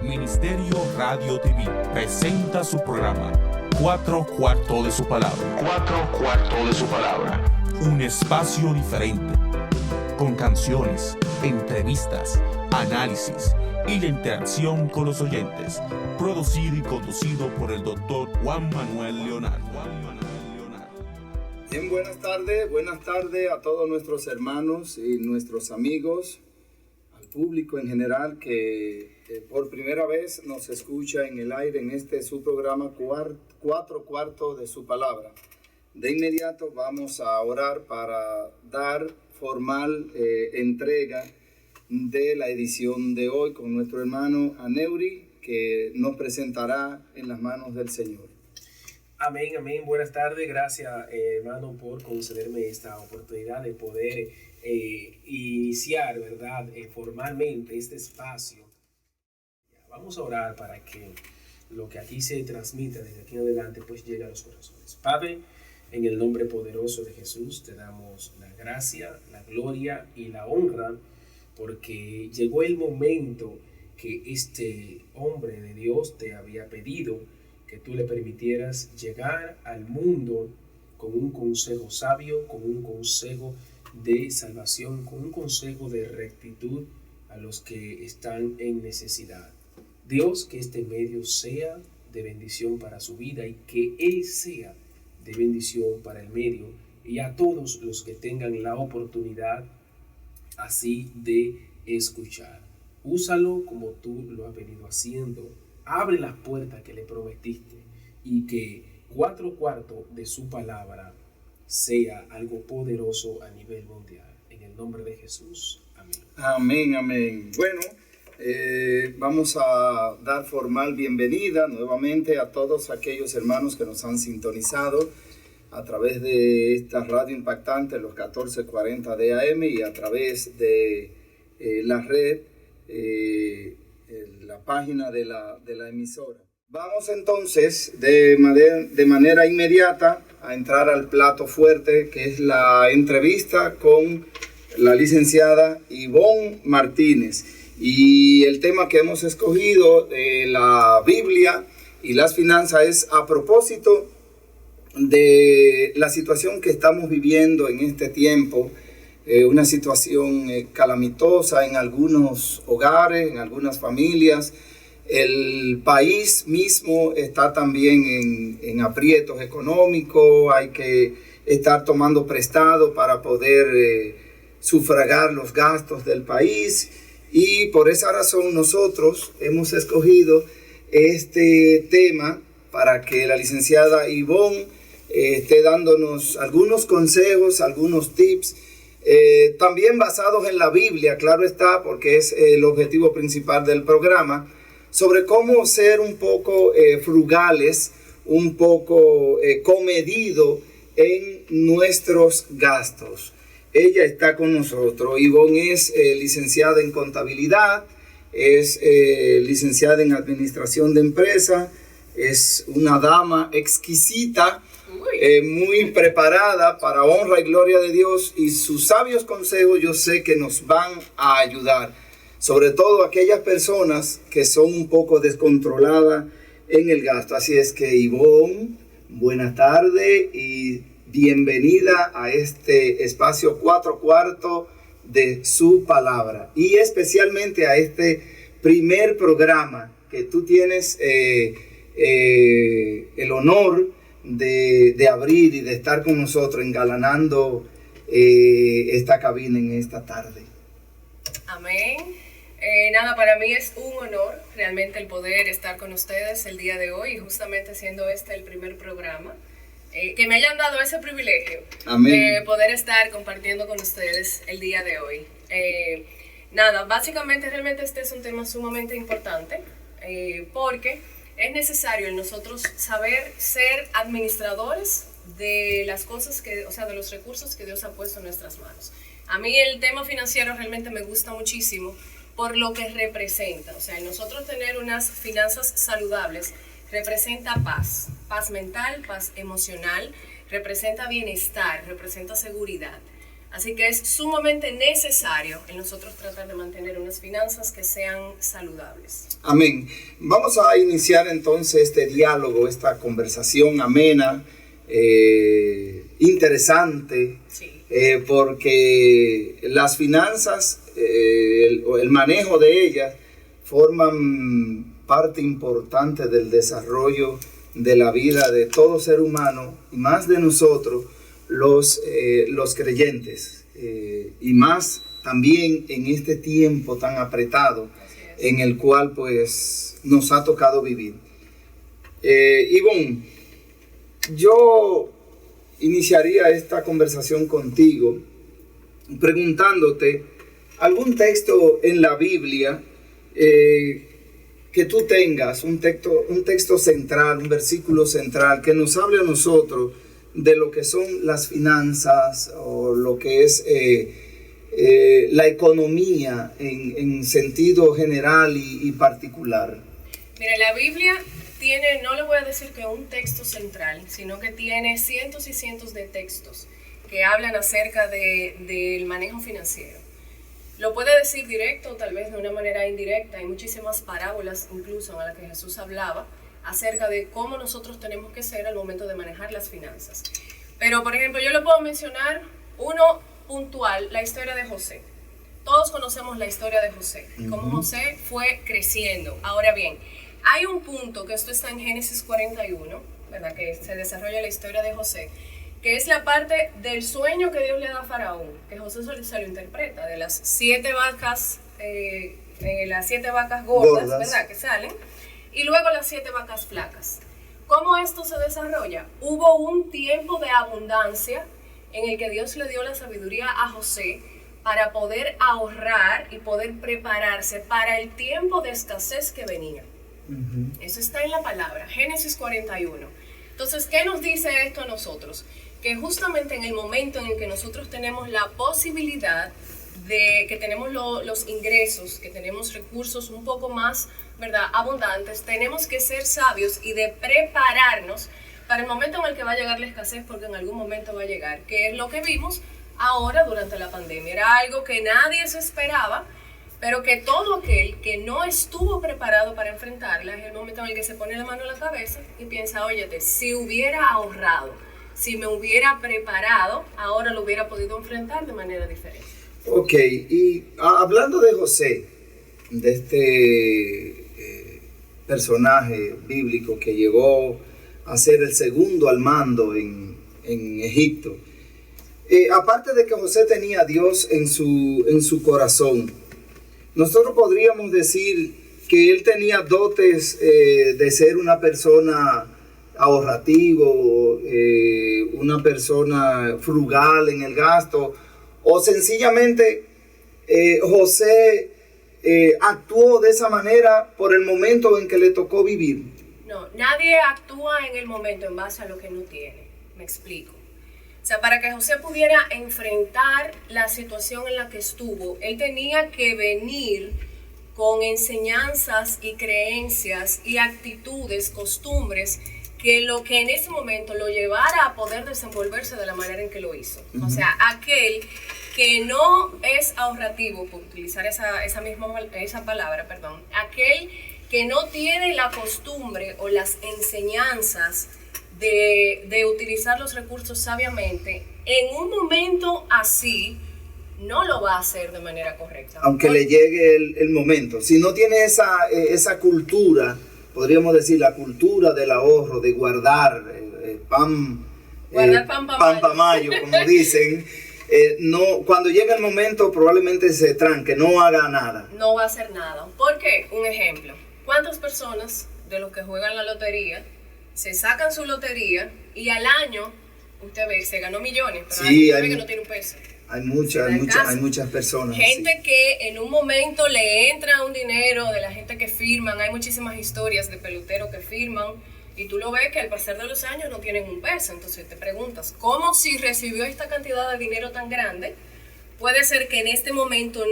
Ministerio Radio TV presenta su programa Cuatro Cuartos de su Palabra. Cuatro Cuartos de su Palabra. Un espacio diferente, con canciones, entrevistas, análisis y la interacción con los oyentes. Producido y conducido por el Dr. Juan Manuel Leonardo. Bien, buenas tardes a todos nuestros hermanos y nuestros amigos, al público en general que por primera vez nos escucha en el aire en este su programa Cuatro Cuartos de su Palabra. De inmediato vamos a orar para dar formal entrega de la edición de hoy con nuestro hermano Aneuri, que nos presentará en las manos del Señor. Amén, amén. Buenas tardes. Gracias, hermano, por concederme esta oportunidad de poder iniciar, ¿verdad? Formalmente este espacio. Vamos a orar para que lo que aquí se transmita desde aquí en adelante pues llegue a los corazones. Padre, en el nombre poderoso de Jesús te damos la gracia, la gloria y la honra, porque llegó el momento que este hombre de Dios te había pedido que tú le permitieras llegar al mundo con un consejo sabio, con un consejo de salvación, con un consejo de rectitud a los que están en necesidad. Dios, que este medio sea de bendición para su vida y que Él sea de bendición para el medio y a todos los que tengan la oportunidad así de escuchar. Úsalo como tú lo has venido haciendo. Abre las puertas que le prometiste y que Cuatro Cuartos de su Palabra sea algo poderoso a nivel mundial. En el nombre de Jesús. Amén. Amén, amén. Bueno, vamos a dar formal bienvenida nuevamente a todos aquellos hermanos que nos han sintonizado a través de esta radio impactante, los 1440 de AM, y a través de la red, la página de la emisora. Vamos entonces de manera inmediata a entrar al plato fuerte, que es la entrevista con la licenciada Ivonne Martínez. Y el tema que hemos escogido de la Biblia y las finanzas es a propósito de la situación que estamos viviendo en este tiempo, una situación calamitosa en algunos hogares, en algunas familias. El país mismo está también en aprietos económicos, hay que estar tomando prestado para poder sufragar los gastos del país, y por esa razón nosotros hemos escogido este tema para que la licenciada Ivonne esté dándonos algunos consejos, algunos tips, también basados en la Biblia, claro está, porque es el objetivo principal del programa, sobre cómo ser un poco frugales, un poco comedido en nuestros gastos. Ella está con nosotros. Ivonne es licenciada en contabilidad, es licenciada en administración de empresa, es una dama exquisita, muy preparada para honra y gloria de Dios, y sus sabios consejos yo sé que nos van a ayudar, sobre todo aquellas personas que son un poco descontroladas en el gasto. Así es que Ivonne, buenas tardes y bienvenida a este espacio Cuatro Cuartos de su Palabra, y especialmente a este primer programa que tú tienes el honor de abrir y de estar con nosotros engalanando esta cabina en esta tarde. Amén. Nada, para mí es un honor realmente el poder estar con ustedes el día de hoy, y justamente siendo este el primer programa, que me hayan dado ese privilegio. Amén. De poder estar compartiendo con ustedes el día de hoy. Nada, básicamente realmente este es un tema sumamente importante, porque es necesario en nosotros saber ser administradores de las cosas de los recursos que Dios ha puesto en nuestras manos. A mí el tema financiero realmente me gusta muchísimo por lo que representa. O sea, el nosotros tener unas finanzas saludables representa paz mental, paz emocional, representa bienestar, representa seguridad. Así que es sumamente necesario en nosotros tratar de mantener unas finanzas que sean saludables. Amén. Vamos a iniciar entonces este diálogo, esta conversación amena, interesante, Sí. Porque las finanzas, el manejo de ellas, forman parte importante del desarrollo de la vida de todo ser humano, y más de nosotros, los creyentes, y más también en este tiempo tan apretado en el cual pues nos ha tocado vivir. Ivonne, yo iniciaría esta conversación contigo preguntándote algún texto en la Biblia que tú tengas, un texto central, un versículo central que nos hable a nosotros de lo que son las finanzas o lo que es la economía en sentido general y particular. Mira, la Biblia tiene, no le voy a decir que un texto central, sino que tiene cientos y cientos de textos que hablan acerca del manejo financiero. Lo puede decir directo, tal vez de una manera indirecta. Hay muchísimas parábolas incluso en las que Jesús hablaba acerca de cómo nosotros tenemos que ser al momento de manejar las finanzas. Pero, por ejemplo, yo le puedo mencionar uno puntual, la historia de José. Todos conocemos la historia de José, cómo José fue creciendo. Ahora bien, hay un punto, que esto está en Génesis 41, ¿verdad? Que se desarrolla la historia de José, que es la parte del sueño que Dios le da a Faraón, que José se lo interpreta, de las 7 vacas, las 7 vacas gordas, ¿verdad? Que salen, y luego las 7 vacas flacas. ¿Cómo esto se desarrolla? Hubo un tiempo de abundancia en el que Dios le dio la sabiduría a José para poder ahorrar y poder prepararse para el tiempo de escasez que venía. Eso está en la palabra, Génesis 41. Entonces, ¿qué nos dice esto a nosotros? Que justamente en el momento en el que nosotros tenemos la posibilidad de que tenemos los ingresos, que tenemos recursos un poco más, ¿verdad?, abundantes, tenemos que ser sabios y de prepararnos para el momento en el que va a llegar la escasez, porque en algún momento va a llegar, que es lo que vimos ahora durante la pandemia. Era algo que nadie se esperaba, pero que todo aquel que no estuvo preparado para enfrentarla, es el momento en el que se pone la mano en la cabeza y piensa, óyete, si hubiera ahorrado, si me hubiera preparado, ahora lo hubiera podido enfrentar de manera diferente. Ok, y hablando de José, de este personaje bíblico que llegó a ser el segundo al mando en Egipto, aparte de que José tenía a Dios en su corazón, nosotros podríamos decir que él tenía dotes de ser una persona ahorrativo, una persona frugal en el gasto, o sencillamente José actuó de esa manera por el momento en que le tocó vivir. No, nadie actúa en el momento en base a lo que no tiene. Me explico. O sea, para que José pudiera enfrentar la situación en la que estuvo, él tenía que venir con enseñanzas y creencias y actitudes, costumbres, que lo que en ese momento lo llevara a poder desenvolverse de la manera en que lo hizo. O sea, aquel que no es ahorrativo, por utilizar esa palabra, aquel que no tiene la costumbre o las enseñanzas de utilizar los recursos sabiamente, en un momento así no lo va a hacer de manera correcta. Aunque le llegue el momento. Si no tiene esa cultura, podríamos decir la cultura del ahorro, de guardar pan pa' mayo, como dicen, no, cuando llega el momento probablemente se tranque, no haga nada. No va a hacer nada. ¿Por qué? Un ejemplo. ¿Cuántas personas de los que juegan la lotería se sacan su lotería y al año, usted ve, se ganó millones, pero sí, usted ve que no tiene un peso? Hay muchas personas. Gente sí, que en un momento le entra un dinero de la gente que firman. Hay muchísimas historias de peloteros que firman y tú lo ves que al pasar de los años no tienen un peso. Entonces te preguntas, ¿cómo si recibió esta cantidad de dinero tan grande? Puede ser que en este momento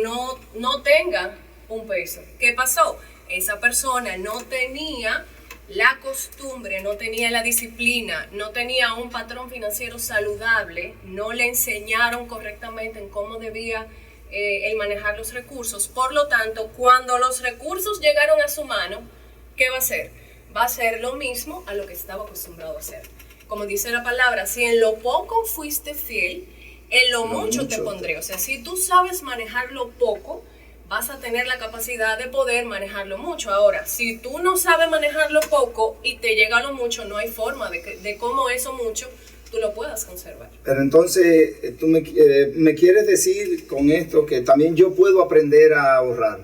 no tenga un peso. ¿Qué pasó? Esa persona no tenía la costumbre, no tenía la disciplina, no tenía un patrón financiero saludable, no le enseñaron correctamente en cómo debía el manejar los recursos. Por lo tanto, cuando los recursos llegaron a su mano, ¿qué va a hacer? Va a hacer lo mismo a lo que estaba acostumbrado a hacer. Como dice la palabra, si en lo poco fuiste fiel, en lo mucho te pondré. O sea, si tú sabes manejar lo poco, vas a tener la capacidad de poder manejarlo mucho. Ahora, si tú no sabes manejar lo poco y te llega lo mucho, no hay forma de cómo eso mucho tú lo puedas conservar. Pero entonces, tú me quieres decir con esto que también yo puedo aprender a ahorrar.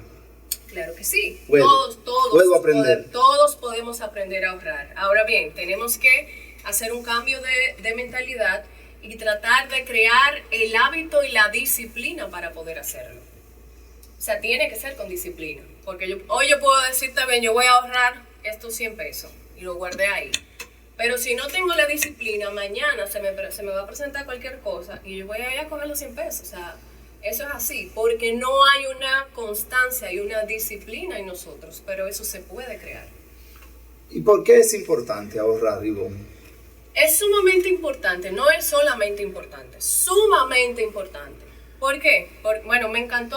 Claro que sí. Todos puedo aprender. Todos podemos aprender a ahorrar. Ahora bien, tenemos que hacer un cambio de mentalidad y tratar de crear el hábito y la disciplina para poder hacerlo. O sea, tiene que ser con disciplina. Porque hoy yo puedo decirte, bien, yo voy a ahorrar estos 100 pesos y lo guardé ahí. Pero si no tengo la disciplina, mañana se me va a presentar cualquier cosa y yo voy a ir a coger los 100 pesos. O sea, eso es así, porque no hay una constancia y una disciplina en nosotros, pero eso se puede crear. ¿Y por qué es importante ahorrar, Ivonne? Es sumamente importante, no es solamente importante, sumamente importante. ¿Por qué? Bueno, me encantó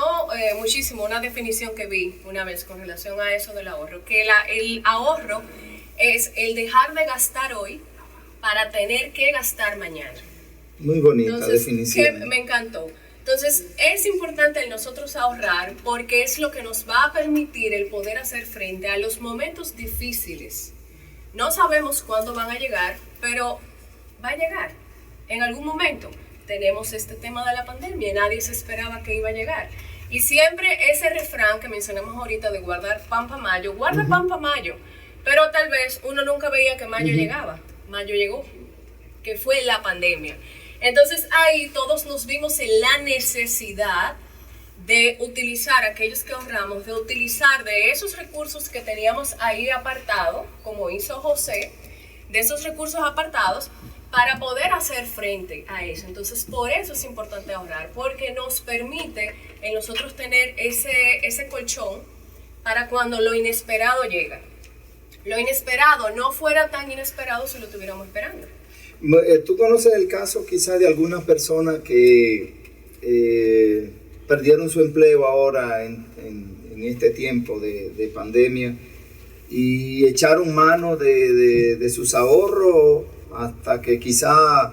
muchísimo una definición que vi una vez con relación a eso del ahorro, que el ahorro es el dejar de gastar hoy para tener que gastar mañana. Muy bonita. Entonces, definición. Me encantó. Entonces, es importante el nosotros ahorrar porque es lo que nos va a permitir el poder hacer frente a los momentos difíciles. No sabemos cuándo van a llegar, pero va a llegar. En algún momento tenemos este tema de la pandemia, nadie se esperaba que iba a llegar. Y siempre ese refrán que mencionamos ahorita de guardar pan para mayo, guarda pan para mayo. Pero tal vez uno nunca veía que mayo llegaba. Mayo llegó, que fue la pandemia. Entonces ahí todos nos vimos en la necesidad de utilizar, aquellos que ahorramos, de utilizar de esos recursos que teníamos ahí apartados, como hizo José, de esos recursos apartados, para poder hacer frente a eso. Entonces por eso es importante ahorrar, porque nos permite en nosotros tener ese colchón para cuando lo inesperado llega. Lo inesperado no fuera tan inesperado si lo estuviéramos esperando. ¿Tú conoces el caso quizás de algunas personas que perdieron su empleo ahora en este tiempo de pandemia y echaron mano de sus ahorros hasta que quizá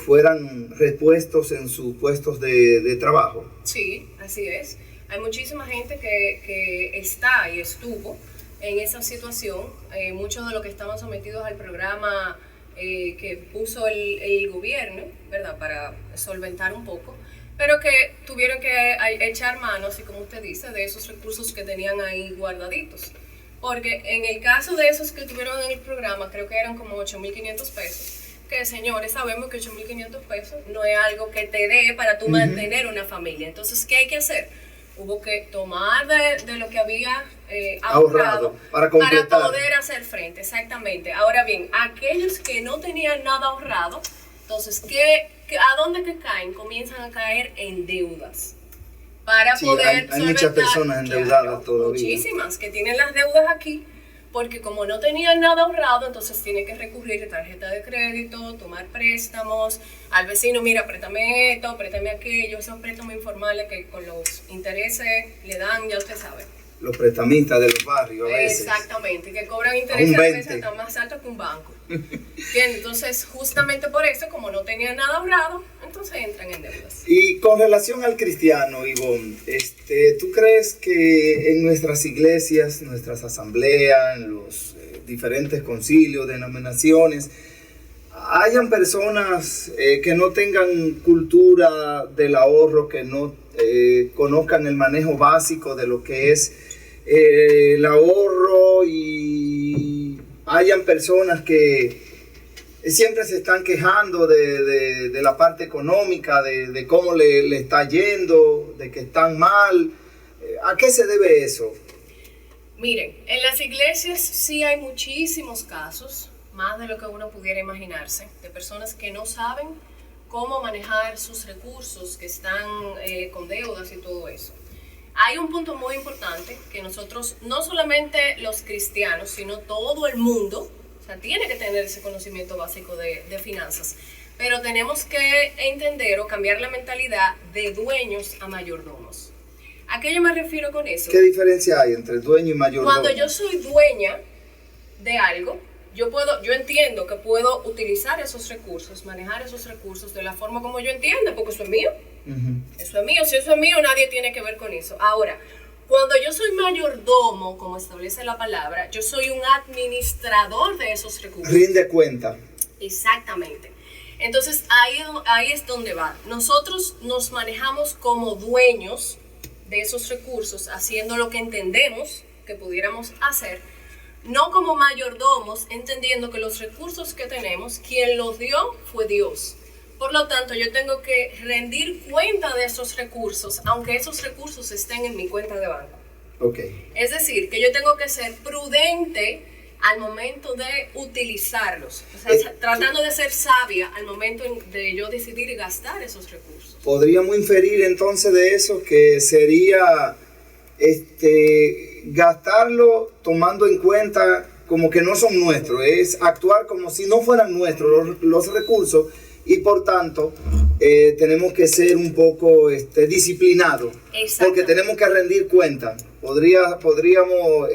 fueran repuestos en sus puestos de trabajo? Sí, así es. Hay muchísima gente que está y estuvo en esa situación. Muchos de los que estaban sometidos al programa que puso el gobierno, ¿verdad?, para solventar un poco, pero que tuvieron que echar mano, así como usted dice, de esos recursos que tenían ahí guardaditos. Porque en el caso de esos que tuvieron en el programa, creo que eran como 8.500 pesos, que señores, sabemos que 8.500 pesos no es algo que te dé para tú mantener una familia. Entonces, ¿qué hay que hacer? Hubo que tomar de lo que había ahorrado para poder hacer frente, exactamente. Ahora bien, aquellos que no tenían nada ahorrado, entonces, ¿a dónde que caen? Comienzan a caer en deudas. Para poder hay muchas personas endeudadas todavía. Muchísimas que tienen las deudas aquí, porque como no tenían nada ahorrado, entonces tienen que recurrir a tarjeta de crédito, tomar préstamos, al vecino, mira, préstame esto, préstame aquello, esos préstamos informales que con los intereses le dan, ya usted sabe. Los prestamistas de los barrios a veces. Exactamente, que cobran intereses a veces hasta más altos que un banco. Bien, entonces justamente por eso, como no tenían nada ahorrado, entonces entran en deudas. Y con relación al cristiano, Ivonne, ¿tú crees que en nuestras iglesias, nuestras asambleas, en los diferentes concilios, denominaciones, hayan personas que no tengan cultura del ahorro, que no conozcan el manejo básico de lo que es el ahorro, y hayan personas que siempre se están quejando de la parte económica, de cómo le está yendo, de que están mal? ¿A qué se debe eso? Miren, en las iglesias sí hay muchísimos casos, más de lo que uno pudiera imaginarse, de personas que no saben cómo manejar sus recursos, que están con deudas y todo eso. hay un punto muy importante que nosotros, no solamente los cristianos, sino todo el mundo, o sea, tiene que tener ese conocimiento básico de finanzas, pero tenemos que entender o cambiar la mentalidad de dueños a mayordomos. ¿A qué yo me refiero con eso? ¿Qué diferencia hay entre dueño y mayordomo? Cuando yo soy dueña de algo, yo entiendo que puedo utilizar esos recursos, manejar esos recursos de la forma como yo entienda, porque eso es mío. Eso es mío. Si eso es mío, nadie tiene que ver con eso. Ahora, cuando yo soy mayordomo, como establece la palabra, yo soy un administrador de esos recursos. Rinde cuenta. Exactamente. Entonces, ahí es donde va. Nosotros nos manejamos como dueños de esos recursos, haciendo lo que entendemos que pudiéramos hacer, no como mayordomos, entendiendo que los recursos que tenemos, quien los dio fue Dios. Por lo tanto, yo tengo que rendir cuenta de esos recursos, aunque esos recursos estén en mi cuenta de banco. Okay. Es decir, que yo tengo que ser prudente al momento de utilizarlos. O sea, tratando de ser sabia al momento de yo decidir gastar esos recursos. Podríamos inferir entonces de eso que sería gastarlo tomando en cuenta como que no son nuestros, es actuar como si no fueran nuestros los recursos, y por tanto tenemos que ser un poco disciplinados, porque tenemos que rendir cuenta. Podríamos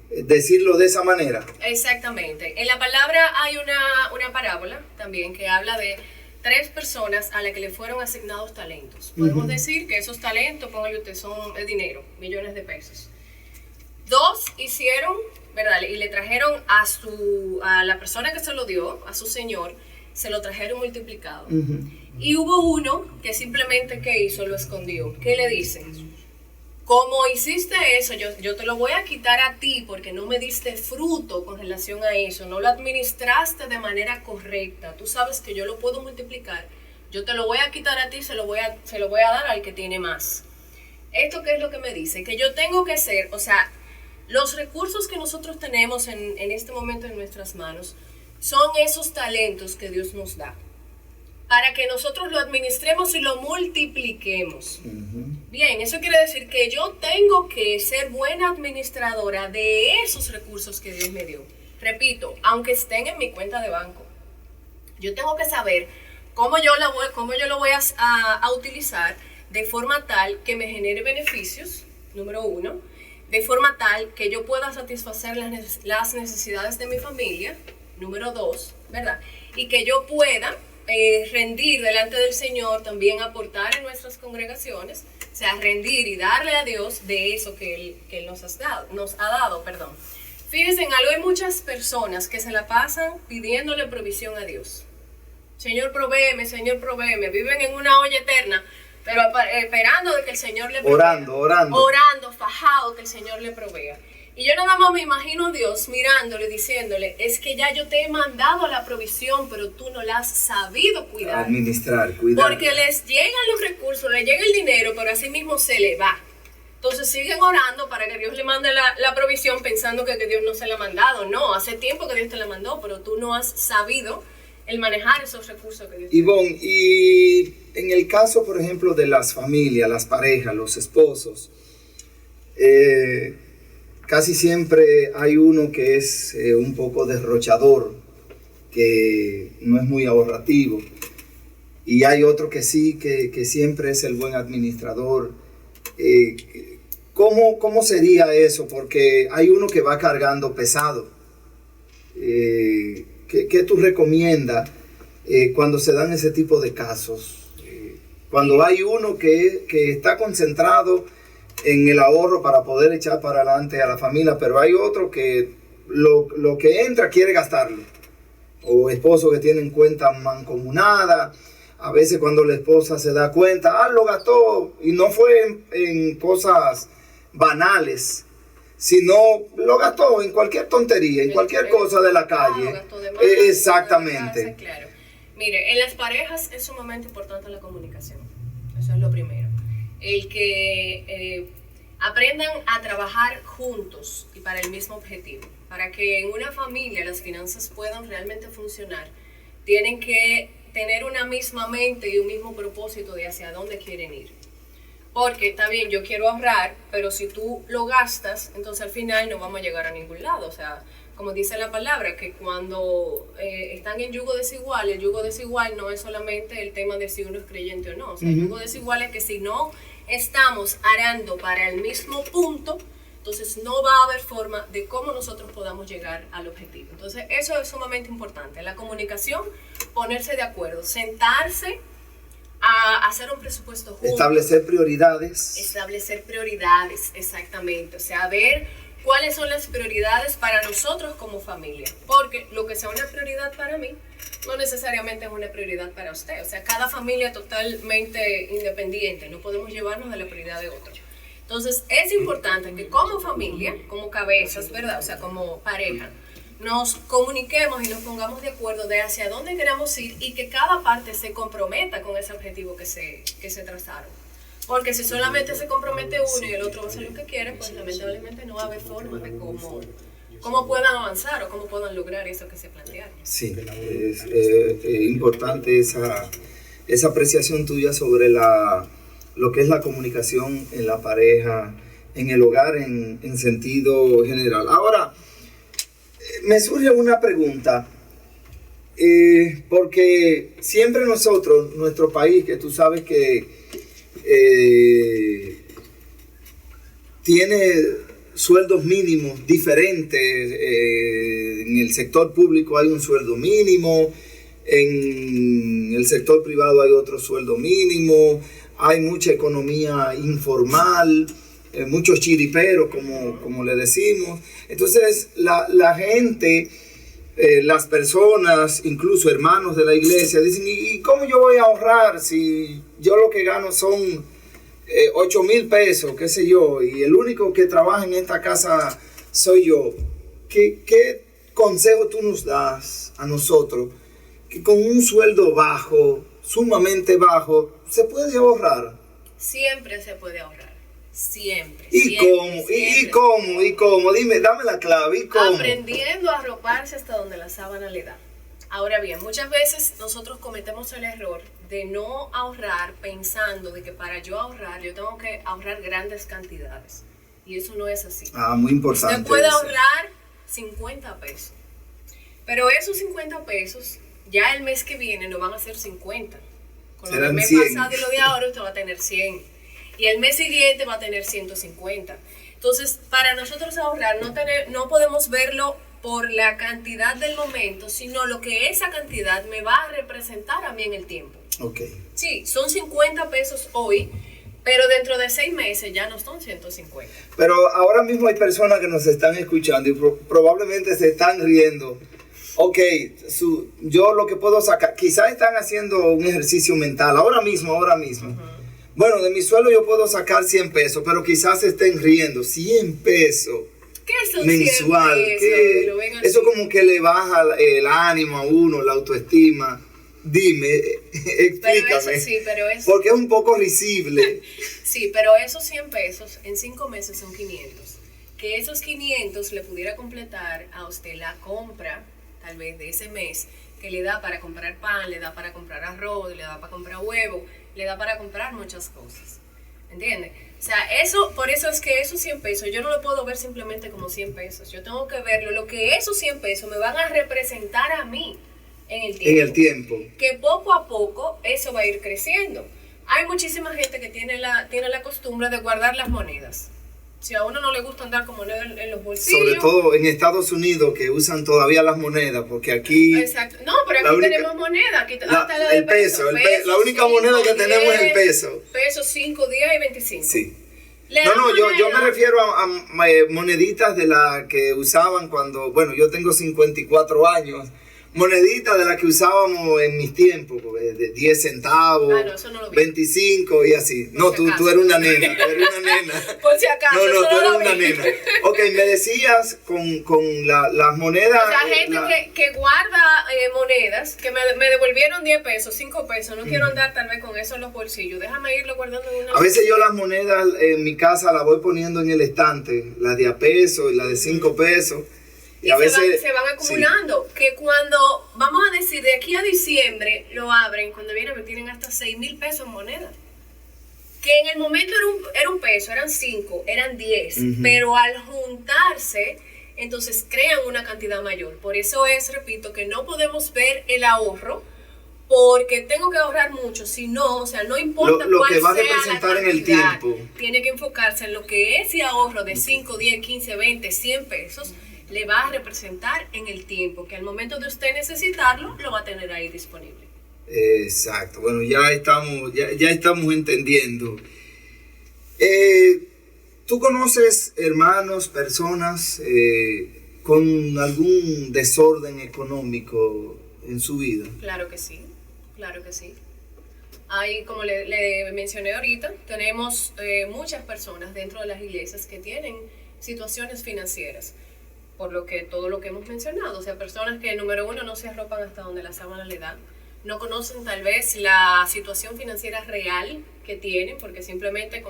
decirlo de esa manera. Exactamente. En la palabra hay una parábola también que habla de 3 personas a las que le fueron asignados talentos. Podemos decir que esos talentos, póngale usted, son el dinero, millones de pesos. 2 hicieron, ¿verdad? Y le trajeron a la persona que se lo dio, a su señor, se lo trajeron multiplicado. Y hubo uno que simplemente, ¿qué hizo? Lo escondió. ¿Qué le dicen? Como hiciste eso, yo te lo voy a quitar a ti porque no me diste fruto con relación a eso, no lo administraste de manera correcta. Tú sabes que yo lo puedo multiplicar, yo te lo voy a quitar a ti, se lo voy a dar al que tiene más. ¿Esto qué es lo que me dice? Que yo tengo que ser, o sea, los recursos que nosotros tenemos en este momento en nuestras manos son esos talentos que Dios nos da, para que nosotros lo administremos y lo multipliquemos. Bien, eso quiere decir que yo tengo que ser buena administradora de esos recursos que Dios me dio. Repito, aunque estén en mi cuenta de banco, yo tengo que saber cómo yo lo voy a utilizar de forma tal que me genere beneficios, número 1, de forma tal que yo pueda satisfacer las necesidades de mi familia, número 2, ¿verdad? Y que yo pueda rendir delante del Señor, también aportar en nuestras congregaciones, o sea, rendir y darle a Dios de eso que Él nos ha dado. Fíjense en algo, hay muchas personas que se la pasan pidiéndole provisión a Dios. Señor, provéeme, viven en una olla eterna, pero esperando de que el Señor le provea. Orando, fajado, que el Señor le provea. Y yo nada más me imagino a Dios mirándole, diciéndole, es que ya yo te he mandado la provisión, pero tú no la has sabido cuidar. Administrar, cuidar. Porque les llegan los recursos, les llega el dinero, pero así mismo se le va. Entonces siguen orando para que Dios le mande la provisión pensando que Dios no se la ha mandado. No, hace tiempo que Dios te la mandó, pero tú no has sabido el manejar esos recursos que Dios te da. Ivonne, y en el caso, por ejemplo, de las familias, las parejas, los esposos, casi siempre hay uno que es un poco derrochador, que no es muy ahorrativo, y hay otro que sí, que siempre es el buen administrador. ¿Cómo sería eso? Porque hay uno que va cargando pesado. ¿Qué tú recomiendas cuando se dan ese tipo de casos? Cuando hay uno que está concentrado en el ahorro para poder echar para adelante a la familia, pero hay otro que lo que entra quiere gastarlo. O esposo que tienen cuenta mancomunada. A veces cuando la esposa se da cuenta, lo gastó, y no fue en cosas banales, sino lo gastó en cualquier tontería, en cualquier cosa de la calle. Exactamente. Claro. Mire, en las parejas es sumamente importante la comunicación. Eso es lo primero. El que aprendan a trabajar juntos y para el mismo objetivo. Para que en una familia las finanzas puedan realmente funcionar, tienen que tener una misma mente y un mismo propósito de hacia dónde quieren ir. Porque está bien, yo quiero ahorrar, pero si tú lo gastas, entonces al final no vamos a llegar a ningún lado. O sea, como dice la palabra, que cuando están en yugo desigual, el yugo desigual no es solamente el tema de si uno es creyente o no. O sea, el yugo desigual es que si no estamos arando para el mismo punto, entonces no va a haber forma de cómo nosotros podamos llegar al objetivo. Entonces eso es sumamente importante. La comunicación, ponerse de acuerdo, sentarse a hacer un presupuesto juntos. Establecer prioridades. Establecer prioridades, exactamente. O sea, ver cuáles son las prioridades para nosotros como familia. Porque lo que sea una prioridad para mí, no necesariamente es una prioridad para usted. O sea, cada familia totalmente independiente. No podemos llevarnos de la prioridad de otro. Entonces, es importante que como familia, como cabezas, ¿verdad? O sea, como pareja, nos comuniquemos y nos pongamos de acuerdo de hacia dónde queremos ir y que cada parte se comprometa con ese objetivo que se trazaron. Porque si solamente se compromete uno y el otro va a hacer lo que quiere, pues lamentablemente no va a haber forma de cómo puedan avanzar o cómo puedan lograr eso que se plantearon. Sí, es importante esa apreciación tuya sobre lo que es la comunicación en la pareja, en el hogar, en sentido general. Ahora, me surge una pregunta, porque siempre nosotros, nuestro país, que tú sabes que tiene sueldos mínimos diferentes, en el sector público hay un sueldo mínimo, en el sector privado hay otro sueldo mínimo, hay mucha economía informal, muchos chiriperos, como le decimos. Entonces, la gente, las personas, incluso hermanos de la iglesia, dicen, ¿y cómo yo voy a ahorrar si yo lo que gano son 8,000 pesos, qué sé yo, y el único que trabaja en esta casa soy yo? ¿Qué consejo tú nos das a nosotros que con un sueldo bajo, sumamente bajo, se puede ahorrar? Siempre se puede ahorrar. Siempre. ¿Y cómo? Dime, dame la clave. ¿Y cómo? Aprendiendo a arroparse hasta donde la sábana le da. Ahora bien, muchas veces nosotros cometemos el error de no ahorrar pensando de que para yo ahorrar, yo tengo que ahorrar grandes cantidades. Y eso no es así. Muy importante. Usted puede ahorrar 50 pesos. Pero esos 50 pesos, ya el mes que viene no van a ser 50. Con lo del mes pasado y lo de ahora usted va a tener 100. Y el mes siguiente va a tener 150. Entonces, para nosotros ahorrar, no podemos verlo por la cantidad del momento, sino lo que esa cantidad me va a representar a mí en el tiempo. Ok. Sí, son 50 pesos hoy, pero dentro de 6 meses ya no son 150. Pero ahora mismo hay personas que nos están escuchando y probablemente se están riendo. Ok, yo lo que puedo sacar, quizás están haciendo un ejercicio mental ahora mismo. Bueno, de mi sueldo yo puedo sacar 100 pesos, pero quizás se estén riendo. 100 pesos. ¿Qué son mensual? 100 pesos? Eso como que le baja el ánimo a uno, la autoestima. Dime, explícame. Pero eso, porque es un poco risible. Sí, pero esos 100 pesos en 5 meses son 500. Que esos 500 le pudiera completar a usted la compra, tal vez de ese mes, que le da para comprar pan, le da para comprar arroz, le da para comprar huevo, le da para comprar muchas cosas. ¿Entiendes? O sea, por eso es que esos 100 pesos, yo no lo puedo ver simplemente como 100 pesos. Yo tengo que verlo, lo que esos 100 pesos me van a representar a mí en el tiempo. En el tiempo. Que poco a poco eso va a ir creciendo. Hay muchísima gente que tiene la costumbre de guardar las monedas. Si a uno no le gusta andar con monedas en los bolsillos. Sobre todo en Estados Unidos, que usan todavía las monedas, porque aquí... Exacto. No, pero aquí tenemos moneda. Aquí hasta el peso. La única moneda que tenemos es el peso. Pesos 5, 10 y 25. Sí. Yo me refiero a moneditas de las que usaban cuando... Bueno, yo tengo 54 años. Moneditas de las que usábamos en mis tiempos, de 10 centavos, no, eso no lo vi. 25 y así. No, tú eres una nena, Por si acaso, no, tú eres una nena. Ok, me decías con las monedas... O sea, gente que guarda monedas, que me devolvieron 10 pesos, 5 pesos, no quiero andar tal vez con eso en los bolsillos, déjame irlo guardando en una... A veces yo las monedas en mi casa las voy poniendo en el estante, las de a peso y las de 5 pesos. Y a veces se van acumulando, sí. Que cuando, vamos a decir, de aquí a diciembre lo abren, cuando vienen me tienen hasta 6,000 pesos en moneda. que en el momento era un peso, eran 5, eran 10, pero al juntarse, entonces crean una cantidad mayor. Por eso repito, que no podemos ver el ahorro porque tengo que ahorrar mucho, no importa lo cuál que va a sea representar la en el cantidad, tiempo. tiene que enfocarse en lo que ese ahorro de 5, 10, 15, 20, 100 pesos le va a representar en el tiempo, que al momento de usted necesitarlo, lo va a tener ahí disponible. Exacto, bueno, ya estamos entendiendo. ¿Tú conoces hermanos, personas con algún desorden económico en su vida? Claro que sí. Ahí, como le mencioné ahorita, tenemos muchas personas dentro de las iglesias que tienen situaciones financieras, por todo lo que hemos mencionado. O sea, personas que, número uno, no se arropan hasta donde la sábana le da, no conocen tal vez la situación financiera real que tienen, porque simplemente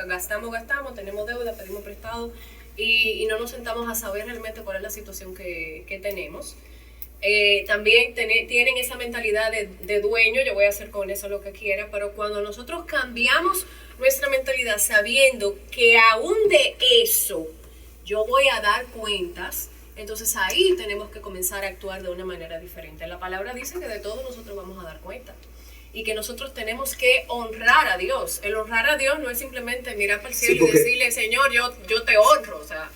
gastamos, tenemos deuda, pedimos prestado y no nos sentamos a saber realmente cuál es la situación que tenemos. También tienen esa mentalidad de dueño, yo voy a hacer con eso lo que quiera, pero cuando nosotros cambiamos nuestra mentalidad sabiendo que aún de eso yo voy a dar cuentas, entonces ahí tenemos que comenzar a actuar de una manera diferente. La palabra dice que de todo nosotros vamos a dar cuenta y que nosotros tenemos que honrar a Dios. El honrar a Dios no es simplemente mirar para el cielo y decirle, Señor, yo te honro. O sea,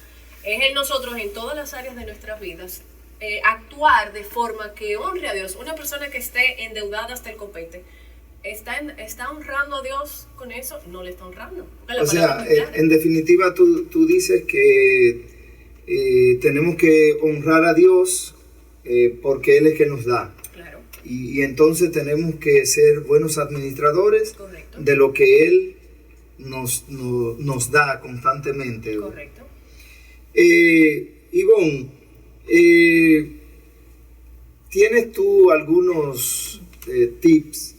es en nosotros, en todas las áreas de nuestras vidas, actuar de forma que honre a Dios. Una persona que esté endeudada hasta el copete, ¿está honrando a Dios con eso? No le está honrando. O sea, en definitiva tú dices que tenemos que honrar a Dios porque Él es que nos da. Claro. Y entonces tenemos que ser buenos administradores. Correcto. De lo que Él nos da constantemente. Correcto. Ivonne, ¿tienes tú algunos tips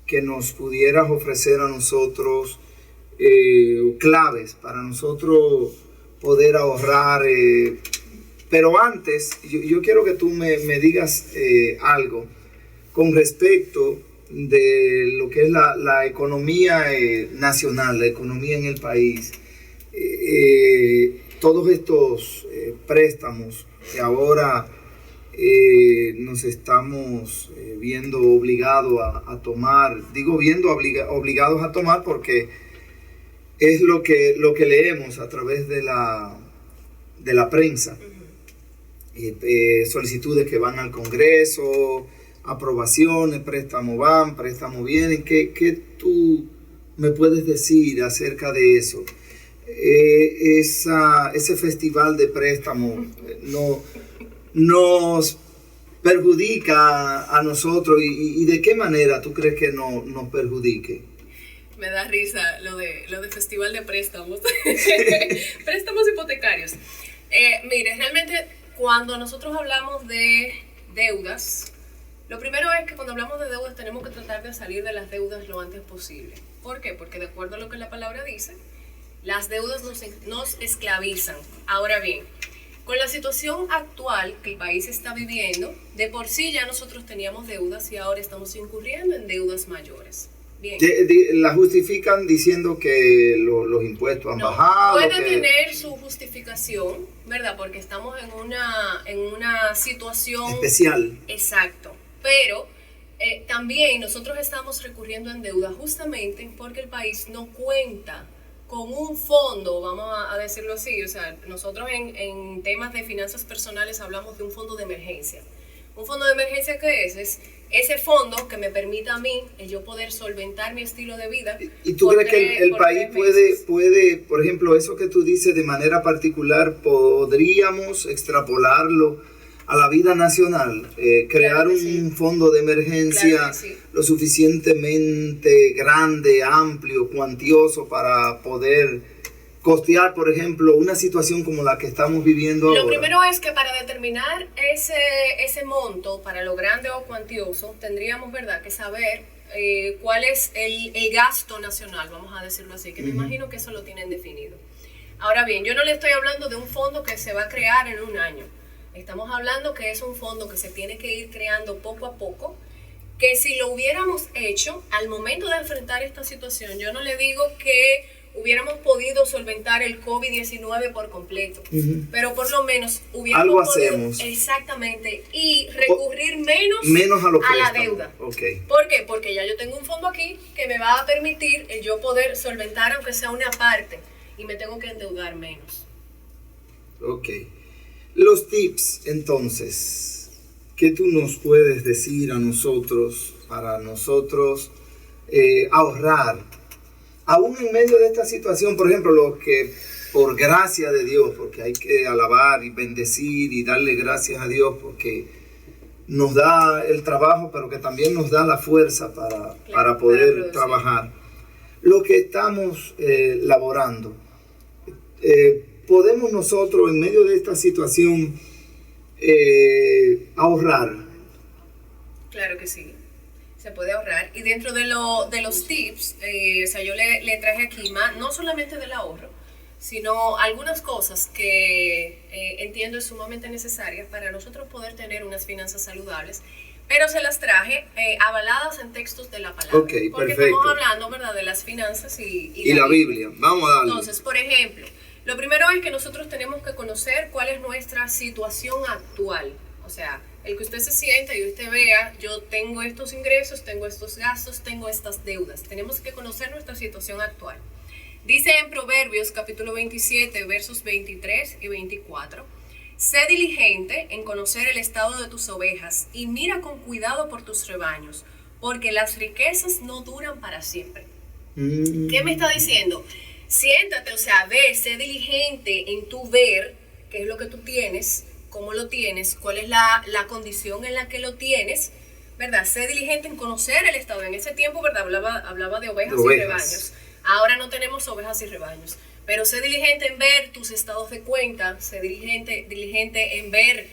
que nos pudieras ofrecer a nosotros, claves para nosotros poder ahorrar? Pero antes, yo quiero que tú me digas algo con respecto de lo que es la economía nacional, la economía en el país. Todos estos préstamos que ahora nos estamos viendo obligados a tomar, obligados a tomar porque es lo que leemos a través de la prensa. Solicitudes que van al Congreso, aprobaciones, préstamos van, préstamos vienen. ¿Qué tú me puedes decir acerca de eso? Ese festival de préstamos nos perjudica a nosotros y ¿de qué manera tú crees que nos perjudique? Me da risa lo de festival de préstamos. Préstamos hipotecarios. Mire, realmente cuando nosotros hablamos de deudas, lo primero es que cuando hablamos de deudas tenemos que tratar de salir de las deudas lo antes posible. ¿Por qué? Porque de acuerdo a lo que la palabra dice, las deudas nos esclavizan. Ahora bien, con la situación actual que el país está viviendo, de por sí ya nosotros teníamos deudas y ahora estamos incurriendo en deudas mayores. Bien. La justifican diciendo que los impuestos han bajado. Puede tener su justificación, ¿verdad? Porque estamos en una situación especial. Exacto. Pero también nosotros estamos recurriendo en deuda justamente porque el país no cuenta con un fondo, vamos a decirlo así. O sea, nosotros en temas de finanzas personales hablamos de un fondo de emergencia. ¿Un fondo de emergencia qué es? Es ese fondo que me permita a mí yo poder solventar mi estilo de vida. ¿Y tú crees que el país puede, por ejemplo, eso que tú dices de manera particular, podríamos extrapolarlo a la vida nacional? Crear un fondo de emergencia lo suficientemente grande, amplio, cuantioso para poder costear, por ejemplo, una situación como la que estamos viviendo ahora. Lo primero es que para determinar ese monto, para lo grande o cuantioso, tendríamos, ¿verdad?, que saber cuál es el gasto nacional, vamos a decirlo así, que me imagino que eso lo tienen definido. Ahora bien, yo no le estoy hablando de un fondo que se va a crear en un año. Estamos hablando que es un fondo que se tiene que ir creando poco a poco que si lo hubiéramos hecho al momento de enfrentar esta situación, yo no le digo que hubiéramos podido solventar el COVID-19 por completo, pero por lo menos hubiéramos algo podido, hacemos. Exactamente, y recurrir menos a la deuda. Okay. ¿Por qué? Porque ya yo tengo un fondo aquí que me va a permitir yo poder solventar aunque sea una parte y me tengo que endeudar menos. Ok. Los tips, entonces, ¿qué tú nos puedes decir a nosotros, para nosotros ahorrar? Aún en medio de esta situación, por ejemplo, lo que por gracia de Dios, porque hay que alabar y bendecir y darle gracias a Dios porque nos da el trabajo, pero que también nos da la fuerza para poder trabajar. Lo que estamos laborando, ¿podemos nosotros en medio de esta situación ahorrar? Claro que sí. Se puede ahorrar. Y dentro de los tips, o sea, yo le traje aquí más, no solamente del ahorro, sino algunas cosas que entiendo es sumamente necesarias para nosotros poder tener unas finanzas saludables, pero se las traje avaladas en textos de la palabra. Okay, porque perfecto. estamos hablando, ¿verdad?, de las finanzas y la Biblia. Vamos a darle. Entonces, por ejemplo, lo primero es que nosotros tenemos que conocer cuál es nuestra situación actual. O sea, el que usted se sienta y usted vea, yo tengo estos ingresos, tengo estos gastos, tengo estas deudas. Tenemos que conocer nuestra situación actual. Dice en Proverbios capítulo 27, versos 23 y 24, sé diligente en conocer el estado de tus ovejas y mira con cuidado por tus rebaños, porque las riquezas no duran para siempre. ¿Qué me está diciendo? Siéntate, o sea, sé diligente en tu ver qué es lo que tú tienes, cómo lo tienes, cuál es la condición en la que lo tienes, ¿verdad? Sé diligente en conocer el estado. En ese tiempo, ¿verdad? Hablaba de ovejas y rebaños. Ahora no tenemos ovejas y rebaños. Pero sé diligente en ver tus estados de cuenta, sé diligente en ver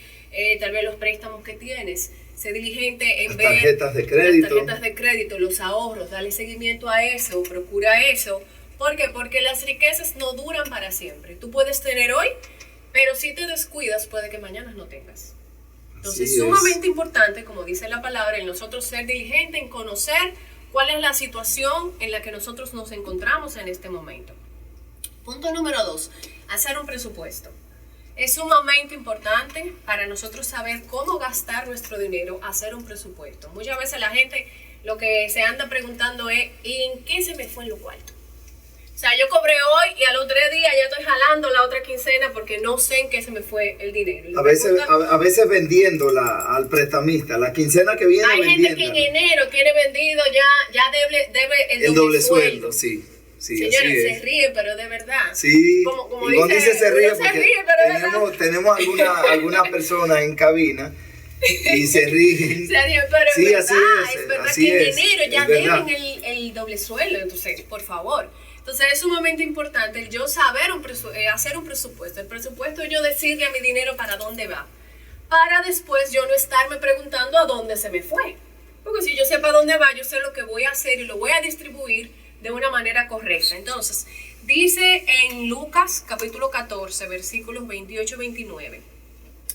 tal vez los préstamos que tienes, sé diligente en ver las tarjetas de crédito, los ahorros, dale seguimiento a eso, procura eso. ¿Por qué? Porque las riquezas no duran para siempre. Tú puedes tener hoy, pero si te descuidas, puede que mañana no tengas. Entonces, es sumamente importante, como dice la palabra, en nosotros ser diligente en conocer cuál es la situación en la que nosotros nos encontramos en este momento. Punto número 2, hacer un presupuesto. Es sumamente importante para nosotros saber cómo gastar nuestro dinero, hacer un presupuesto. Muchas veces la gente lo que se anda preguntando es, ¿en qué se me fue lo cuarto? O sea, yo cobré hoy y al otro día ya estoy jalando la otra quincena porque no sé en qué se me fue el dinero. A veces vendiéndola al prestamista, la quincena que viene vendiendo. Hay gente que en enero tiene vendido, ya debe el doble sueldo. Sí. Señores, se ríe, pero de verdad. Sí, como dice se ríe porque se ríe, pero tenemos algunas personas en cabina y se ríen. Se ríe, pero sí, es verdad así que es, en enero ya deben el doble sueldo, entonces, por favor. Entonces es sumamente importante el yo saber hacer un presupuesto. El presupuesto es yo decirle a mi dinero para dónde va. Para después yo no estarme preguntando a dónde se me fue. Porque si yo sé para dónde va, yo sé lo que voy a hacer y lo voy a distribuir de una manera correcta. Entonces, dice en Lucas capítulo 14, versículos 28 y 29.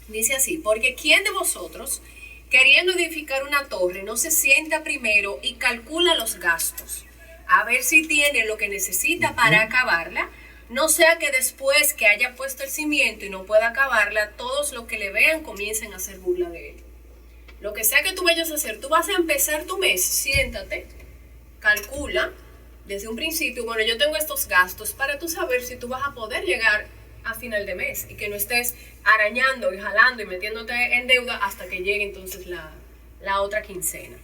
Dice así, porque ¿quién de vosotros, queriendo edificar una torre, no se sienta primero y calcula los gastos, a ver si tiene lo que necesita para acabarla? No sea que después que haya puesto el cimiento y no pueda acabarla, todos los que le vean comiencen a hacer burla de él. Lo que sea que tú vayas a hacer, tú vas a empezar tu mes, siéntate, calcula desde un principio, bueno, yo tengo estos gastos, para tú saber si tú vas a poder llegar a final de mes y que no estés arañando y jalando y metiéndote en deuda hasta que llegue entonces la otra quincena.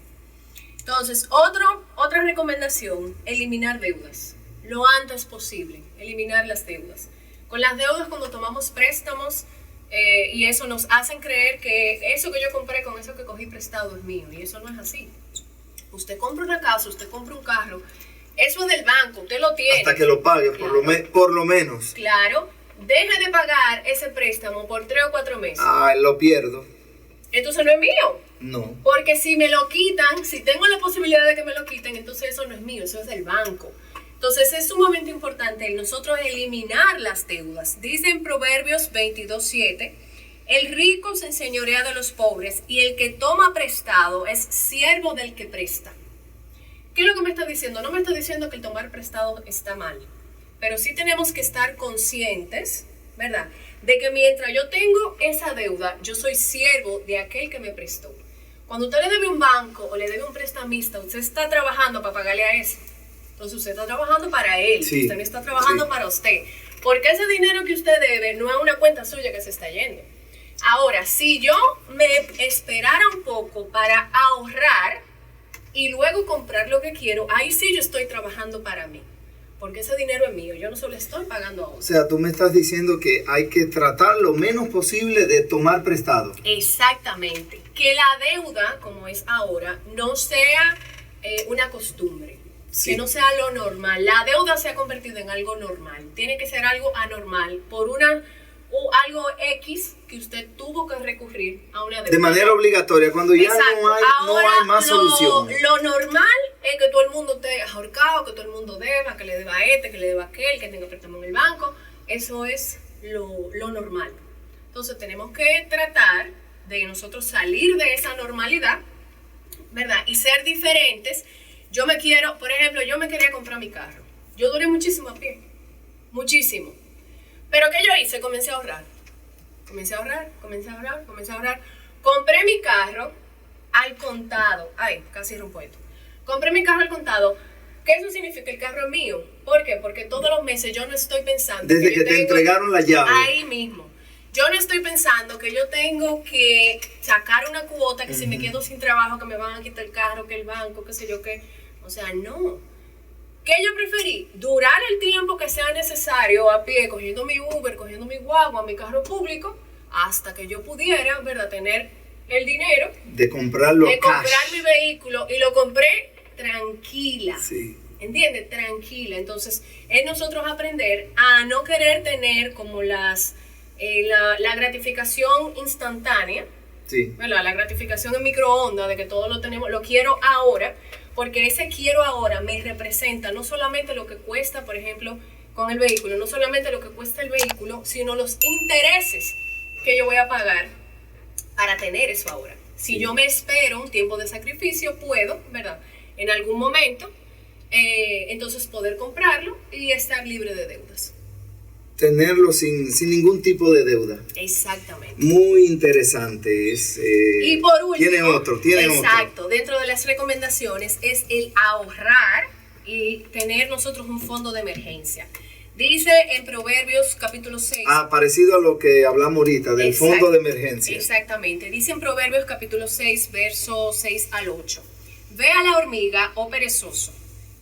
Entonces, otra recomendación, eliminar deudas. Lo antes posible, eliminar las deudas. Con las deudas, cuando tomamos préstamos, y eso nos hacen creer que eso que yo compré con eso que cogí prestado es mío, y eso no es así. Usted compra una casa, usted compra un carro, eso es del banco, usted lo tiene. Hasta que lo pague, claro. por lo menos. Claro, deje de pagar ese préstamo por 3 o 4 meses. Lo pierdo. Entonces no es mío. No. Porque si me lo quitan, si tengo la posibilidad de que me lo quiten, entonces eso no es mío, eso es del banco. Entonces es sumamente importante nosotros eliminar las deudas. Dice en Proverbios 22:7, el rico se enseñorea de los pobres y el que toma prestado es siervo del que presta. ¿Qué es lo que me está diciendo? No me está diciendo que el tomar prestado está mal, pero sí tenemos que estar conscientes, ¿verdad?, de que mientras yo tengo esa deuda, yo soy siervo de aquel que me prestó. Cuando usted le debe un banco o le debe un prestamista, usted está trabajando para pagarle a ese. Entonces usted está trabajando para él, Sí, usted no está trabajando para usted. Porque ese dinero que usted debe no es una cuenta suya que se está yendo. Ahora, si yo me esperara un poco para ahorrar y luego comprar lo que quiero, ahí sí yo estoy trabajando para mí. Porque ese dinero es mío, yo no se lo estoy pagando a O otro. sea, tú me estás diciendo que hay que tratar lo menos posible de tomar prestado. Exactamente. Que la deuda, como es ahora, no sea una costumbre. Sí. Que no sea lo normal. La deuda se ha convertido en algo normal. Tiene que ser algo anormal por algo X que usted tuvo que recurrir a una deuda. De manera obligatoria, cuando ya Exacto. no Ahora, hay más solución. Lo normal es que todo el mundo esté ahorcado, que todo el mundo deba, que le deba a este, que le deba a aquel, que tenga préstamo en el banco. Eso es lo normal. Entonces tenemos que tratar de nosotros salir de esa normalidad, ¿verdad? Y ser diferentes. Por ejemplo, yo me quería comprar mi carro. Yo duré muchísimo a pie. Muchísimo. Pero ¿qué yo hice? Comencé a ahorrar. Compré mi carro al contado. Ay, casi rompo esto. Compré mi carro al contado. ¿Qué eso significa? El carro es mío. ¿Por qué? Porque todos los meses yo no estoy pensando... Desde que te entregaron la llave. Ahí mismo. Yo no estoy pensando que yo tengo que sacar una cuota, que si me quedo sin trabajo, que me van a quitar el carro, que el banco, qué sé yo qué. O sea, no. ¿Qué yo preferí? Durar el tiempo que sea necesario a pie, cogiendo mi Uber, cogiendo mi guagua, mi carro público, hasta que yo pudiera, ¿verdad?, tener el dinero De comprarlo de cash. comprar mi vehículo, y lo compré tranquila. Sí. ¿Entiendes? Tranquila. Entonces, es nosotros aprender a no querer tener como la gratificación instantánea, Sí. ¿verdad? La gratificación en microondas, de que todo lo tenemos, lo quiero ahora, porque ese quiero ahora me representa no solamente lo que cuesta, por ejemplo, con el vehículo, no solamente lo que cuesta el vehículo, sino los intereses que yo voy a pagar para tener eso ahora. Si yo me espero un tiempo de sacrificio, puedo, ¿verdad?, en algún momento, entonces poder comprarlo y estar libre de deudas. Tenerlo sin ningún tipo de deuda. Exactamente. Muy interesante. Y por último, tiene otro. exacto, dentro de las recomendaciones es el ahorrar y tener nosotros un fondo de emergencia. Dice en Proverbios capítulo 6. Parecido a lo que hablamos ahorita, del Exacto, fondo de emergencia. Exactamente. Dice en Proverbios capítulo 6, versos 6 al 8. Ve a la hormiga, oh perezoso,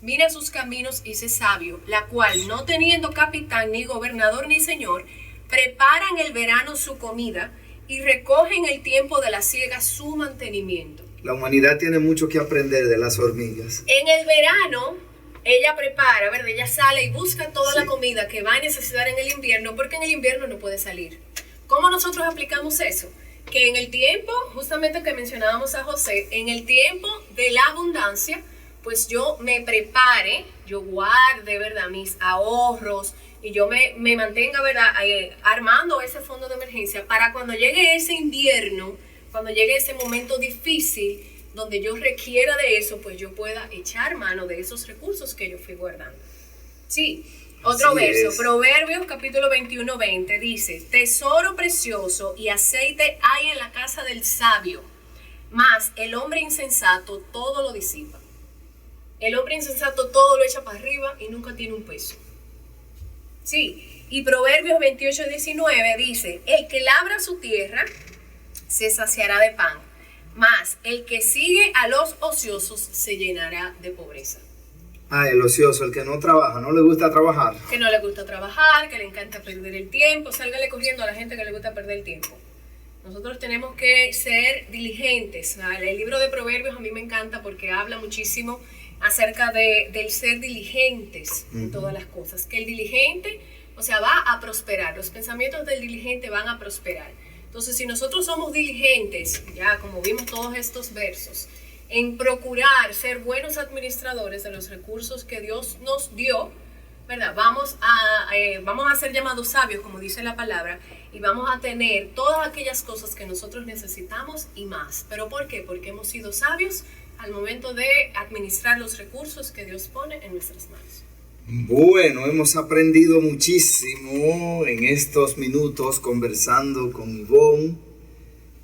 mira sus caminos y sé sabio, la cual, no teniendo capitán, ni gobernador, ni señor, prepara en el verano su comida y recoge en el tiempo de la siega su mantenimiento. La humanidad tiene mucho que aprender de las hormigas. En el verano, ella prepara, ¿verdad? Ella sale y busca toda Sí. la comida que va a necesitar en el invierno, porque en el invierno no puede salir. ¿Cómo nosotros aplicamos eso? Que en el tiempo, justamente que mencionábamos a José, en el tiempo de la abundancia, pues yo me prepare, yo guarde, ¿verdad?, mis ahorros, y yo me mantenga, ¿verdad?, armando ese fondo de emergencia para cuando llegue ese invierno, cuando llegue ese momento difícil, donde yo requiera de eso, pues yo pueda echar mano de esos recursos que yo fui guardando. Sí. Otro Así verso, es. Proverbios capítulo 21, 20, dice: tesoro precioso y aceite hay en la casa del sabio, mas el hombre insensato todo lo disipa. El hombre insensato todo lo echa para arriba y nunca tiene un peso. Sí, y Proverbios 28, 19 dice: el que labra su tierra se saciará de pan, mas el que sigue a los ociosos se llenará de pobreza. El ocioso, el que no trabaja, no le gusta trabajar. Que no le gusta trabajar, que le encanta perder el tiempo. Sálgale corriendo a la gente que le gusta perder el tiempo. Nosotros tenemos que ser diligentes. El libro de Proverbios a mí me encanta porque habla muchísimo acerca del ser diligentes en todas las cosas. Que el diligente, o sea, va a prosperar. Los pensamientos del diligente van a prosperar. Entonces, si nosotros somos diligentes, ya como vimos todos estos versos, en procurar ser buenos administradores de los recursos que Dios nos dio, ¿verdad? Vamos a ser llamados sabios, como dice la palabra, y vamos a tener todas aquellas cosas que nosotros necesitamos y más. ¿Pero por qué? Porque hemos sido sabios al momento de administrar los recursos que Dios pone en nuestras manos. Bueno, hemos aprendido muchísimo en estos minutos conversando con Ivonne,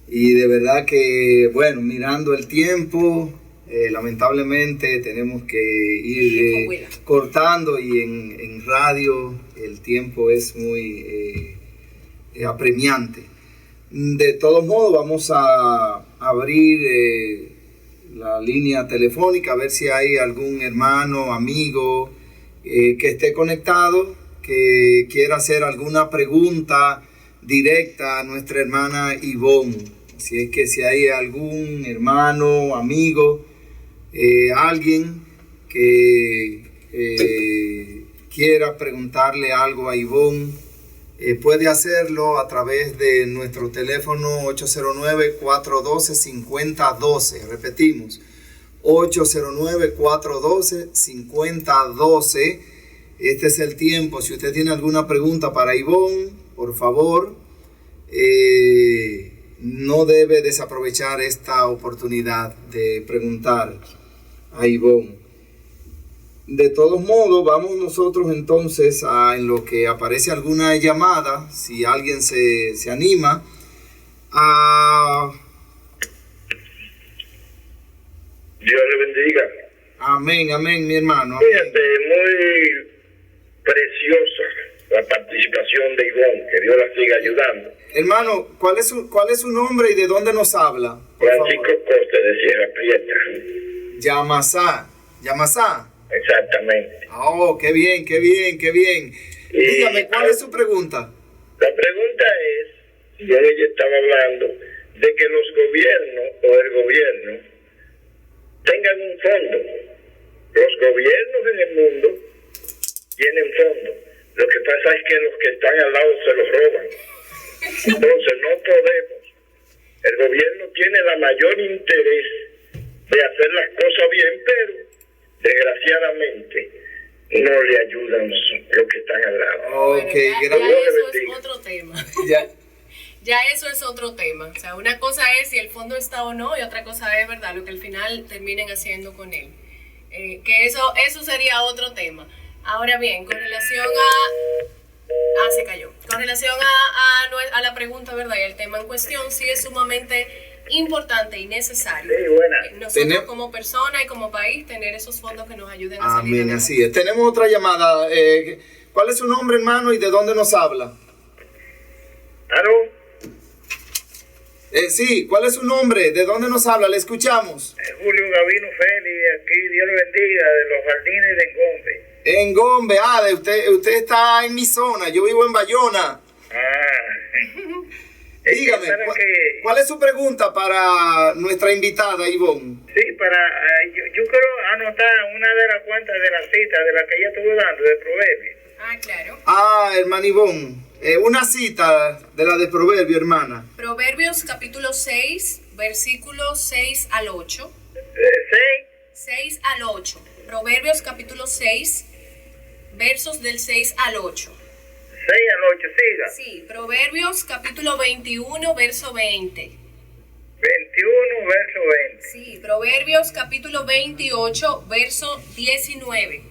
y de verdad que, bueno, mirando el tiempo, lamentablemente tenemos que ir cortando, y en radio el tiempo es muy apremiante. De todos modos, vamos a abrir la línea telefónica, a ver si hay algún hermano, amigo que esté conectado, que quiera hacer alguna pregunta directa a nuestra hermana Ivonne. Si es que si hay algún hermano, amigo, alguien que quiera preguntarle algo a Ivonne, puede hacerlo a través de nuestro teléfono 809-412-5012. Repetimos, 809-412-5012. Este es el tiempo. Si usted tiene alguna pregunta para Ivonne, por favor, no debe desaprovechar esta oportunidad de preguntar a Ivonne. De todos modos, vamos nosotros entonces en lo que aparece alguna llamada, si alguien se anima a... Dios le bendiga. Amén, amén, mi hermano. Amén. Fíjate, muy preciosa la participación de Ivonne, que Dios la siga ayudando. Hermano, ¿cuál es su nombre y de dónde nos habla? Francisco Costa de Sierra Prieta. Yamasá. Exactamente. Oh, qué bien. Dígame, ¿cuál es su pregunta? La pregunta es, ella estaba hablando de que los gobiernos o el gobierno tengan un fondo. Los gobiernos en el mundo tienen fondo. Lo que pasa es que los que están al lado se los roban. Entonces no podemos. El gobierno tiene la mayor interés de hacer las cosas bien, pero desgraciadamente no le ayudan los que están al lado. Ok, bueno, ya eso es otro tema. Ya eso es otro tema. O sea, una cosa es si el fondo está o no, y otra cosa es, ¿verdad?, lo que al final terminen haciendo con él. Que eso sería otro tema. Ahora bien, con relación se cayó. Con relación a la pregunta, ¿verdad?, y el tema en cuestión, sí es sumamente importante y necesario. Sí, buena. Nosotros como persona y como país tener esos fondos que nos ayuden a salir. Amén, así es. Tenemos otra llamada. ¿Cuál es su nombre, hermano, y de dónde nos habla? ¿Aló? Sí, ¿cuál es su nombre? ¿De dónde nos habla? Le escuchamos. Julio Gavino Félix, aquí, Dios le bendiga, de los jardines de Engombe. Engombe, usted está en mi zona, yo vivo en Bayona. Dígame, ¿cuál es su pregunta para nuestra invitada, Ivonne? Sí, yo quiero anotar una de las cuentas de la cita, de la que ella estuvo dando, de Proverbios. Claro. Hermana Ivonne, una cita de la de Proverbios, hermana. Proverbios capítulo 6, versículos 6 al 8. 6 al 8. Proverbios capítulo 6, versos del 6 al 8. 6 al 8, siga. Sí, Proverbios capítulo 21, verso 20. 21, verso 20. Sí, Proverbios capítulo 28, verso 19.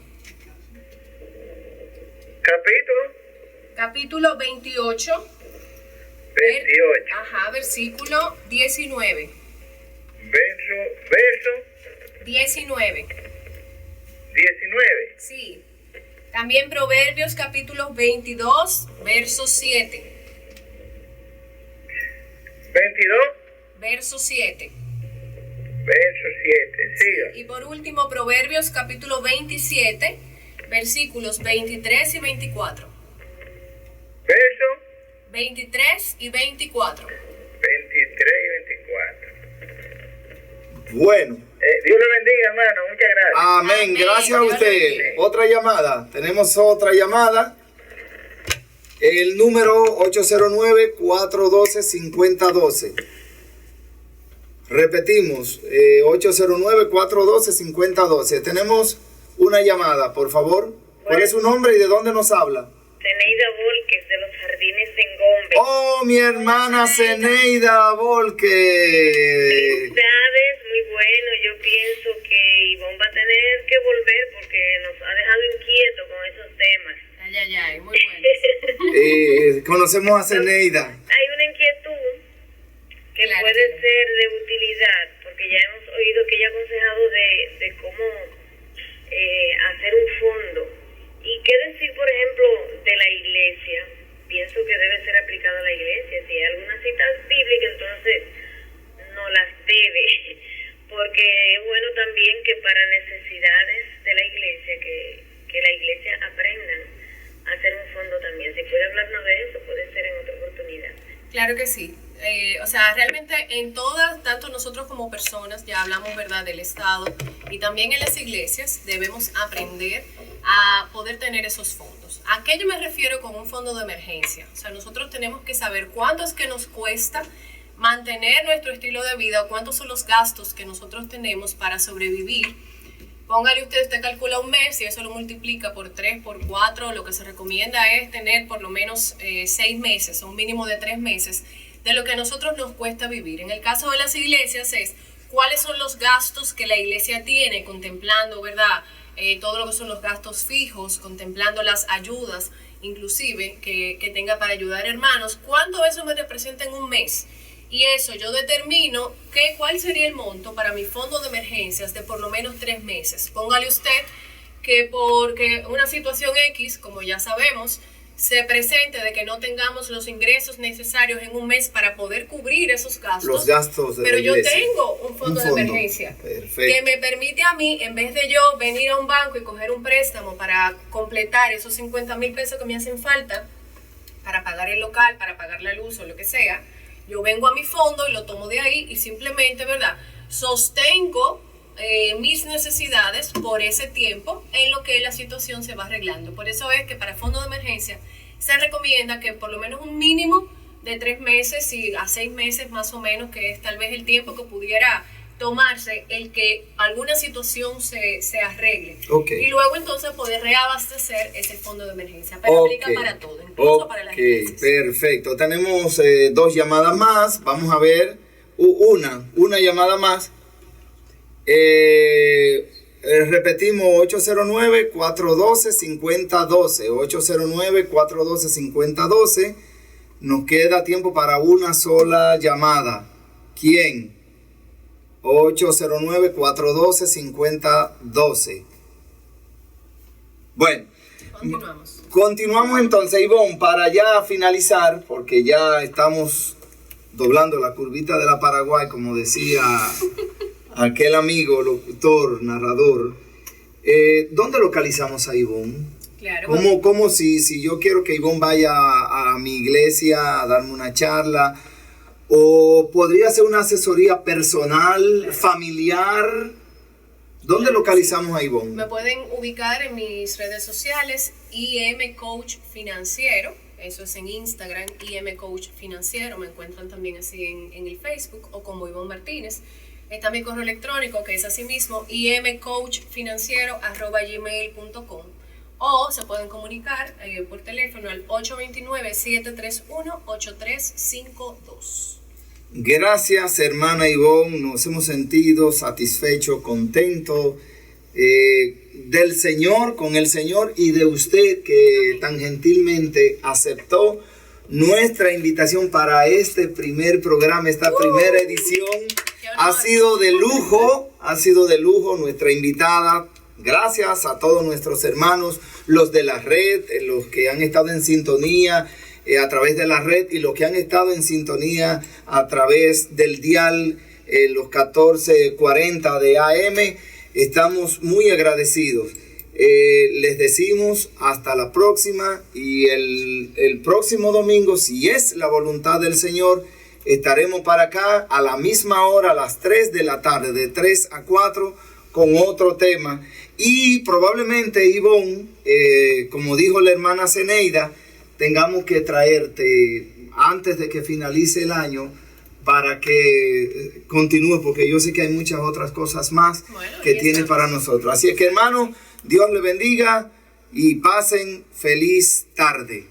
Capítulo 28. 28. Versículo 19. Verso 19. 19. Sí. También Proverbios capítulo 22, verso 7. 22. Verso 7. Verso 7, siga. Y por último, Proverbios capítulo 27, versículos 23 y 24. Verso 23 y 24. 23 y 24. Bueno. Dios le bendiga, hermano. Muchas gracias. Amén. Gracias a usted. Otra llamada. Tenemos otra llamada. El número 809-412-5012. Repetimos, 809-412-5012. Tenemos una llamada, por favor. ¿Cuál es su nombre y de dónde nos habla? Zeneida Volques, de los Jardines en Gombe. Oh, mi hermana Zeneida Volques. Felicidades, muy bueno. Yo pienso que Ivonne va a tener que volver porque nos ha dejado inquietos con esos temas. Ay, muy bueno. Conocemos a Zeneida. Hay una inquietud que Claro, puede claro. ser de utilidad, porque ya hemos oído que ella ha aconsejado de cómo hacer un fondo. ¿Y qué decir, por ejemplo, de la iglesia? Pienso que debe ser aplicado a la iglesia. Si hay algunas citas bíblicas, entonces no las debe, porque es bueno también que para necesidades de la iglesia, que la iglesia aprendan a hacer un fondo también. Si puede hablarnos de eso, puede ser en otra oportunidad. Claro que sí. O sea, realmente en todas, tanto nosotros como personas, ya hablamos, ¿verdad?, del Estado y también en las iglesias, debemos aprender a poder tener esos fondos. ¿A qué yo me refiero con un fondo de emergencia? O sea, nosotros tenemos que saber cuánto es que nos cuesta mantener nuestro estilo de vida o cuántos son los gastos que nosotros tenemos para sobrevivir. Póngale usted calcula un mes y eso lo multiplica por 3, por 4. Lo que se recomienda es tener por lo menos 6 meses o un mínimo de 3 meses de lo que a nosotros nos cuesta vivir. En el caso de las iglesias es cuáles son los gastos que la iglesia tiene, contemplando, ¿verdad?, todo lo que son los gastos fijos, contemplando las ayudas, inclusive que tenga para ayudar hermanos. ¿Cuánto eso me representa en un mes? Y eso yo determino cuál sería el monto para mi fondo de emergencias de por lo menos 3 meses. Póngale usted que porque una situación X, como ya sabemos, se presente de que no tengamos los ingresos necesarios en un mes para poder cubrir esos gastos. Los gastos de pero la yo iglesia. tengo un fondo de emergencia. Perfecto. Que me permite a mí, en vez de yo venir a un banco y coger un préstamo para completar esos 50,000 pesos que me hacen falta, para pagar el local, para pagar la luz o lo que sea, yo vengo a mi fondo y lo tomo de ahí y simplemente, ¿verdad?, sostengo mis necesidades por ese tiempo en lo que la situación se va arreglando. Por eso es que para fondo de emergencia se recomienda que por lo menos un mínimo de 3 meses y a 6 meses más o menos, que es tal vez el tiempo que pudiera tomarse el que alguna situación se arregle. Okay. Y luego entonces poder reabastecer ese fondo de emergencia. Pero aplica para todo, incluso para las iglesias. Perfecto. Tenemos 2 llamadas más. Vamos a ver. Una llamada más. Repetimos, 809-412-5012. 809-412-5012. Nos queda tiempo para una sola llamada. ¿Quién? 809-412-5012. Bueno, continuamos entonces, Ivonne, para ya finalizar, porque ya estamos doblando la curvita de la Paraguay, como decía aquel amigo, locutor, narrador. ¿Dónde localizamos a Ivonne? Claro. ¿Cómo si yo quiero que Ivonne vaya a mi iglesia a darme una charla? ¿O podría ser una asesoría personal, familiar? ¿Dónde localizamos a Ivonne? Me pueden ubicar en mis redes sociales, IM Coach Financiero. Eso es en Instagram, IM Coach Financiero. Me encuentran también así en el Facebook o como Ivonne Martínez. Está mi correo electrónico, que es así mismo, imcoachfinanciero@gmail.com. O se pueden comunicar por teléfono al 829-731-8352. Gracias, hermana Ivonne. Nos hemos sentido satisfechos, contentos del Señor, con el Señor y de usted que tan gentilmente aceptó nuestra invitación para este primer programa, esta primera edición. Ha sido de lujo nuestra invitada. Gracias a todos nuestros hermanos, los de la red, los que han estado en sintonía a través de la red y los que han estado en sintonía a través del dial, los 1440 de AM. Estamos muy agradecidos. Les decimos hasta la próxima y el próximo domingo, si es la voluntad del Señor, estaremos para acá a la misma hora, a las 3 de la tarde, de 3 a 4, con otro tema. Y probablemente, Ivonne, como dijo la hermana Zeneida, tengamos que traerte antes de que finalice el año para que continúe, porque yo sé que hay muchas otras cosas más que tiene para nosotros. Así es que, hermano, Dios le bendiga. y pasen feliz tarde.